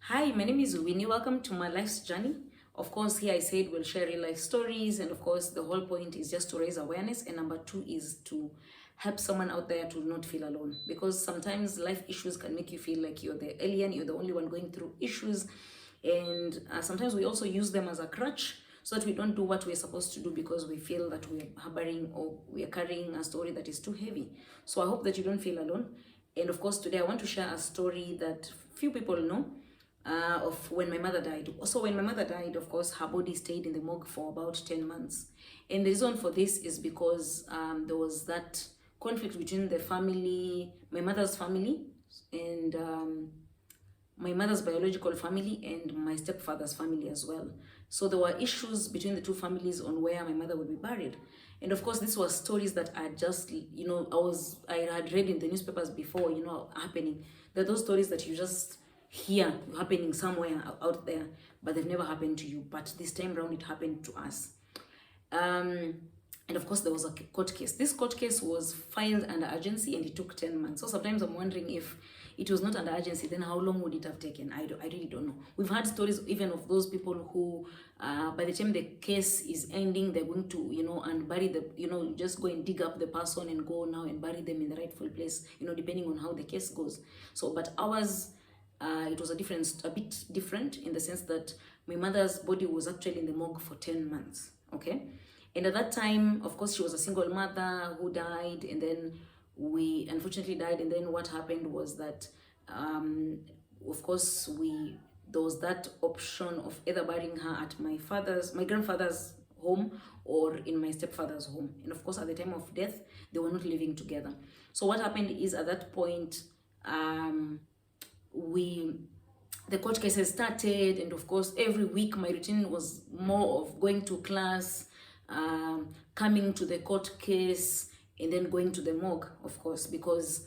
Hi, my name is Winnie. Welcome to my life's journey. Of course, here I said we'll share real life stories, and of course, the whole point is just to raise awareness. And number two is to help someone out there to not feel alone, because sometimes life issues can make you feel like you're the alien, you're the only one going through issues, and sometimes we also use them as a crutch so that we don't do what we're supposed to do because we feel that we're harboring or we're carrying a story that is too heavy. So I hope that you don't feel alone. And of course, today I want to share a story that few people know of when my mother died. So when my mother died, of course, her body stayed in the morgue for about 10 months. And the reason for this is because there was that conflict between the family, my mother's family, and my mother's biological family and my stepfather's family as well. So there were issues between the two families on where my mother would be buried. And of course, these were stories that I just, I had read in the newspapers before, happening. They're those stories that you just hear happening somewhere out there, but they've never happened to you. But this time around, it happened to us. And of course, there was a court case. This court case was filed under urgency and it took 10 months. So sometimes I'm wondering if it was not under urgency, then how long would it have taken? I really don't know. We've had stories even of those people who, by the time the case is ending, they're going to, and bury the, just go and dig up the person and go now and bury them in the rightful place, depending on how the case goes. So, but ours, it was a bit different in the sense that my mother's body was actually in the morgue for 10 months, okay? And at that time, of course, she was a single mother who died, and then we unfortunately died. And then what happened was that, of course, there was that option of either burying her at my grandfather's home or in my stepfather's home. And of course, at the time of death, they were not living together. So what happened is at that point, the court cases started, and of course every week my routine was more of going to class, coming to the court case, and then going to the morgue, of course, because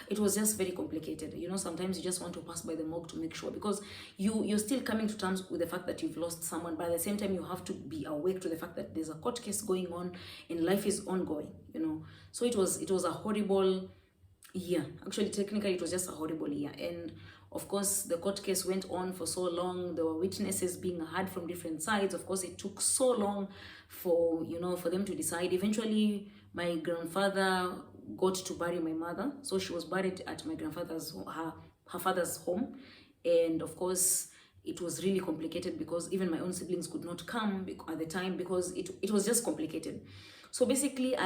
it was just very complicated. Sometimes you just want to pass by the morgue to make sure, because you're still coming to terms with the fact that you've lost someone, but at the same time you have to be awake to the fact that there's a court case going on and life is ongoing. So it was a horrible year. Actually, technically, it was just a horrible year. And of course, the court case went on for so long. There were witnesses being heard from different sides. Of course, it took so long for them to decide. Eventually, my grandfather got to bury my mother. So she was buried at my grandfather's, her father's home. And of course, it was really complicated because even my own siblings could not come at the time because it was just complicated. So basically,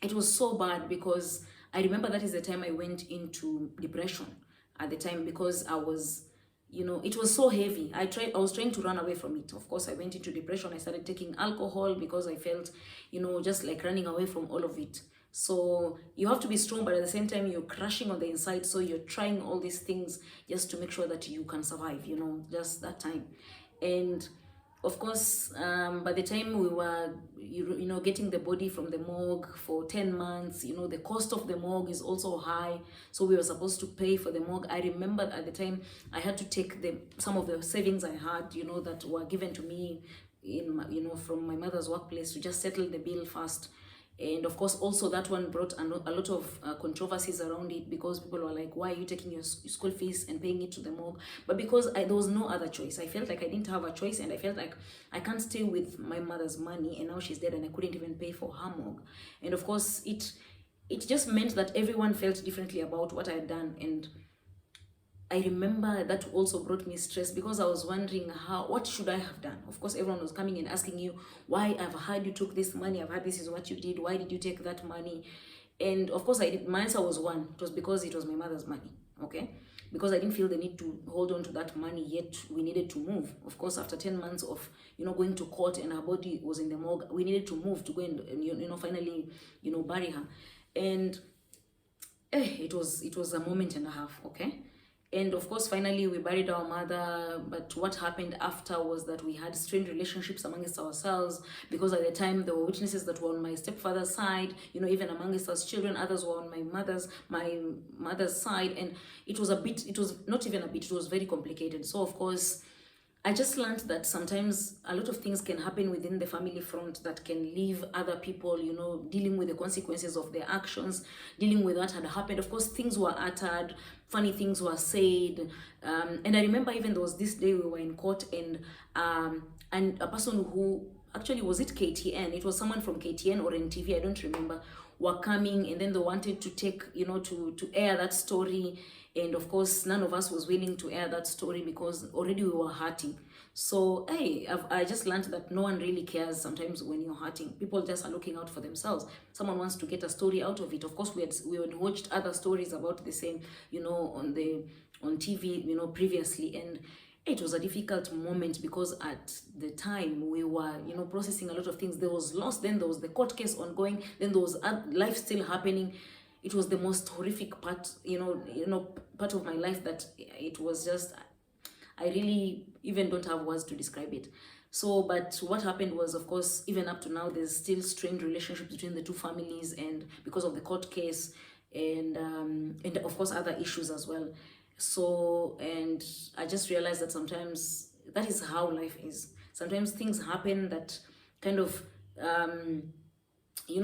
it was so bad because I remember that is the time I went into depression at the time, because I was, it was so heavy. I was trying to run away from it. Of course, I went into depression. I started taking alcohol because I felt, just like running away from all of it. So you have to be strong, but at the same time, you're crashing on the inside. So you're trying all these things just to make sure that you can survive, just that time. And of course, by the time we were, getting the body from the morgue for 10 months, the cost of the morgue is also high. So we were supposed to pay for the morgue. I remember at the time I had to take some of the savings I had, that were given to me from my mother's workplace to just settle the bill first. And of course, also that one brought a lot of controversies around it, because people were like, why are you taking your school fees and paying it to the morgue? But because there was no other choice. I felt like I didn't have a choice, and I felt like I can't stay with my mother's money, and now she's dead and I couldn't even pay for her morgue. And of course, it just meant that everyone felt differently about what I had done. And I remember that also brought me stress, because I was wondering what should I have done? Of course, everyone was coming and asking you, why? I've heard you took this money. I've heard this is what you did. Why did you take that money? And of course, my answer was one. It was because it was my mother's money, okay? Because I didn't feel the need to hold on to that money, yet we needed to move. Of course, after 10 months of, going to court and her body was in the morgue, we needed to move to go and finally, bury her. And it was a moment and a half, okay? And of course, finally, we buried our mother. But what happened after was that we had strained relationships amongst ourselves, because at the time there were witnesses that were on my stepfather's side, even amongst us children. Others were on my mother's side. And it was not even a bit, it was very complicated. So of course, I just learned that sometimes a lot of things can happen within the family front that can leave other people, you know, dealing with the consequences of their actions, dealing with what had happened. Of course, things were uttered, funny things were said. And I remember even there was this day we were in court, and a person who actually, was it KTN? It was someone from KTN or NTV, I don't remember, were coming, and then they wanted to take, you know, to air that story. And of course, none of us was willing to air that story because already we were hurting. So hey, I just learned that no one really cares sometimes when you're hurting. People just are looking out for themselves. Someone wants to get a story out of it. Of course, we had watched other stories about the same, you know, on TV, you know, previously. And it was a difficult moment because at the time we were, you know, processing a lot of things. There was loss, then there was the court case ongoing, then there was life still happening. It was the most horrific part, part of my life, that it was just, I really even don't have words to describe it. So, but what happened was, of course, even up to now, there's still strained relationships between the two families, and because of the court case, and of course other issues as well. So, and I just realized that sometimes that is how life is. Sometimes things happen that kind of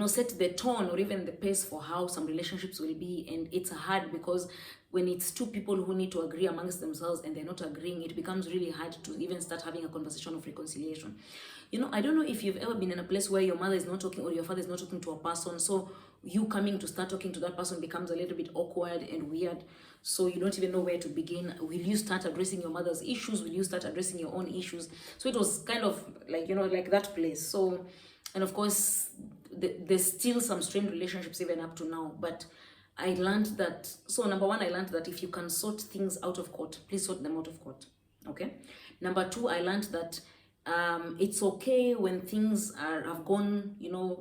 set the tone or even the pace for how some relationships will be. And it's hard because when it's two people who need to agree amongst themselves and they're not agreeing, it becomes really hard to even start having a conversation of reconciliation. I don't know if you've ever been in a place where your mother is not talking or your father is not talking to a person, so you coming to start talking to that person becomes a little bit awkward and weird. So you don't even know where to begin. Will you start addressing your mother's issues? Will you start addressing your own issues? So it was kind of like, like that place. So, and of course, there's still some strained relationships even up to now. But I learned that, so number one, I learned that if you can sort things out of court, please sort them out of court. Okay. Number two, I learned that it's okay when things have gone,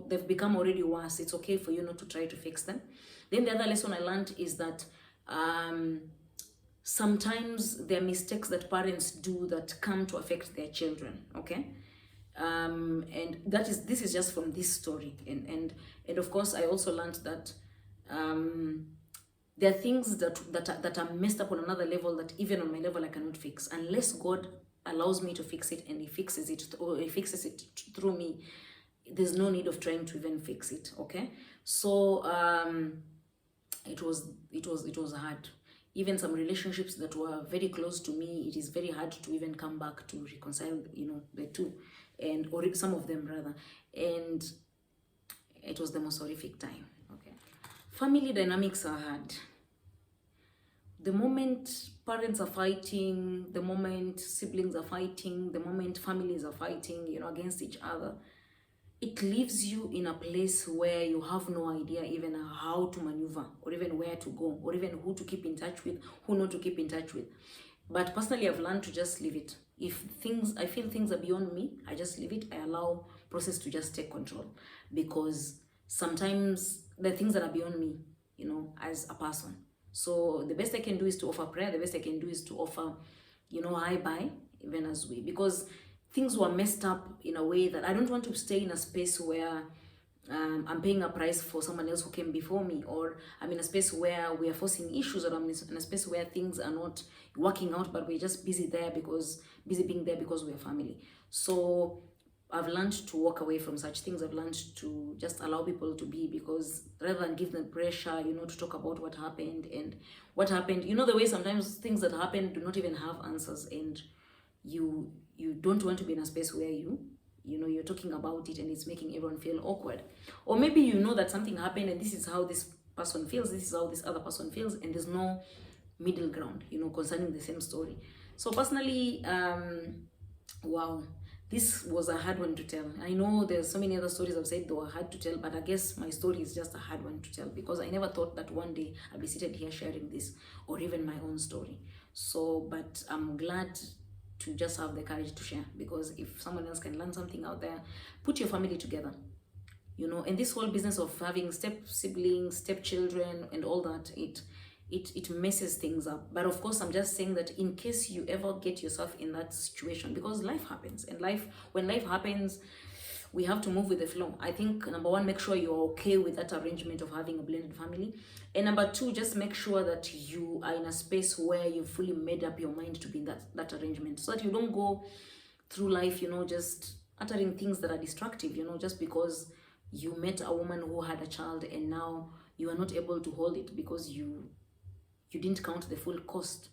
they've become already worse. It's okay for you not to try to fix them. Then the other lesson I learned is that sometimes there are mistakes that parents do that come to affect their children. Okay. And this is just from this story. And of course, I also learned that there are things that are messed up on another level that even on my level I cannot fix unless God allows me to fix it, and he fixes it, or he fixes it through me. There's no need of trying to even fix it. Okay. So it was hard. Even some relationships that were very close to me, it is very hard to even come back to reconcile, the two, or some of them rather. And it was the most horrific time. Okay. Family dynamics are hard. The moment parents are fighting, the moment siblings are fighting, the moment families are fighting, against each other, it leaves you in a place where you have no idea even how to maneuver, or even where to go, or even who to keep in touch with, who not to keep in touch with. But personally, I've learned to just leave it. If I feel things are beyond me, I just leave it. I allow process to just take control, because sometimes the things that are beyond me, as a person. So the best I can do is to offer prayer. The best I can do is to offer, hi bye, even as because things were messed up in a way that I don't want to stay in a space where I'm paying a price for someone else who came before me, or I'm in a space where we are forcing issues, or I'm in a space where things are not working out, but we're just busy being there because we're family. So I've learned to walk away from such things. I've learned to just allow people to be, because rather than give them pressure, to talk about what happened, the way sometimes things that happen do not even have answers, and you don't want to be in a space where you're talking about it and it's making everyone feel awkward. Or maybe that something happened and this is how this person feels, this is how this other person feels, and there's no middle ground, concerning the same story. So personally, wow, this was a hard one to tell. I know there's so many other stories I've said that were hard to tell, but I guess my story is just a hard one to tell, because I never thought that one day I'd be seated here sharing this, or even my own story. So, but I'm glad to just have the courage to share, because if someone else can learn something out there, put your family together, and this whole business of having step siblings, step children, and all that, it messes things up. But of course, I'm just saying that in case you ever get yourself in that situation, because life happens, and when life happens, we have to move with the flow. I think number one, make sure you're okay with that arrangement of having a blended family. And number two, just make sure that you are in a space where you've fully made up your mind to be in that arrangement, so that you don't go through life, just uttering things that are destructive, just because you met a woman who had a child and now you are not able to hold it because you didn't count the full cost,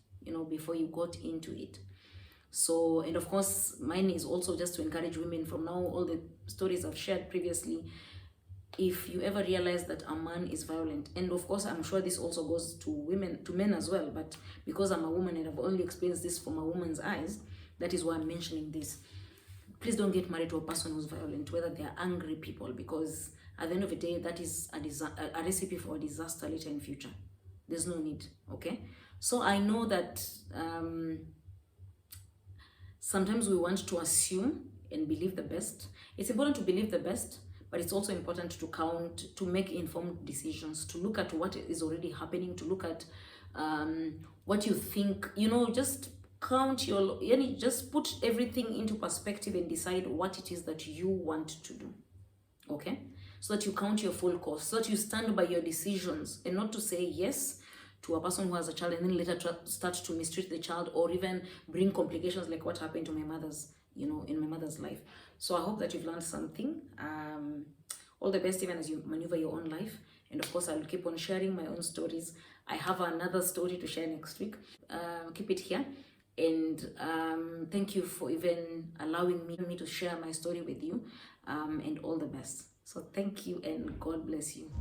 before you got into it. So, and of course, mine is also just to encourage women from now, all the stories I've shared previously. If you ever realize that a man is violent, and of course, I'm sure this also goes to men as well, but because I'm a woman and I've only experienced this from a woman's eyes, that is why I'm mentioning this. Please don't get married to a person who's violent, whether they are angry people, because at the end of the day, that is a recipe for a disaster later in future. There's no need, okay? So I know that sometimes we want to assume and believe the best. It's important to believe the best, but it's also important to make informed decisions, to look at what is already happening, to look at what you think, just count just put everything into perspective and decide what it is that you want to do, okay? So that you count your full cost, so that you stand by your decisions, and not to say yes to a person who has a child and then later start to mistreat the child, or even bring complications like what happened to my mother's, in my mother's life. So I hope that you've learned something. All the best even as you maneuver your own life. And of course, I'll keep on sharing my own stories. I have another story to share next week. Keep it here. And thank you for even allowing me to share my story with you, and all the best. So thank you and God bless you.